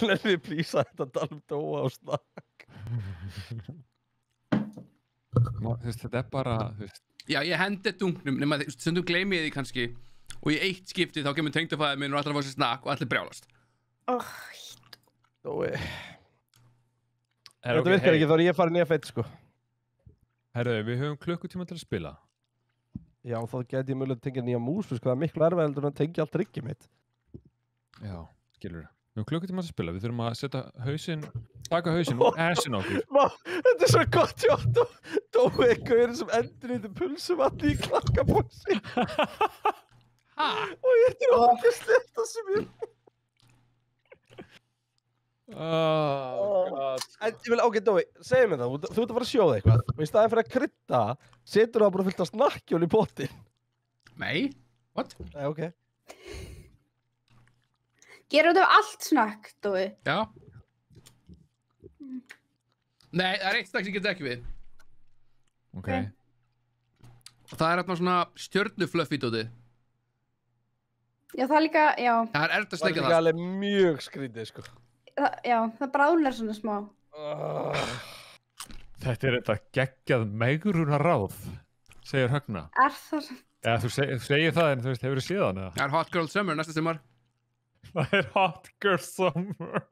Lenni, please, að þetta tala Dóa og snakk. Þetta bara, Já, ég hendi dunknum, nema stundum gleymi ég því kannski og í eitt skipti þá kemur tengdafæðið minn og allir að fá sér snakk og allir brjálast. Dói. Þetta virkar ekki, þá ég farið nýja feitt, sko. Herru, við höfum klukkutíma til að spila. Já, þá geti ég mögulega tengja nýja mús, sko, það miklu erfiðeldur en að tengja allt ryggið mitt. Já, skilur. Við höfum klukkutíma til að spila, við þurfum að setja taka hausinn og essin á okkur. Þetta svo gott, já, Dói eitthvað sem endur í þetta pulsum allir í klakkabóksi. Og ég ekki slett það sem ég... God. Ok, Dói, segðu mér það, þú ert að fara að sjóða eitthvað og í staðið fyrir að krydda, setur það bara fullt af snakkjól í pottin. Nei, what? Nei, ok. Gerum þetta allt snakk, Dói? Já. Nei, það eitt snakk sem ég get ekki við. Ok. Og það hérna svona stjörnufluff í dóti. Já, það líka, já. Það erfitt að Það steikja líka það. alveg mjög skrítið, sko. Já, það bráðnar svona smá. Þetta þetta geggjað megrunarráð, segir Högna. Það svona? Já, þú segir það en þú veist, hefur þú séð hann eða? Það Hot Girl Summer næsta sumar. Það Hot Girl Summer.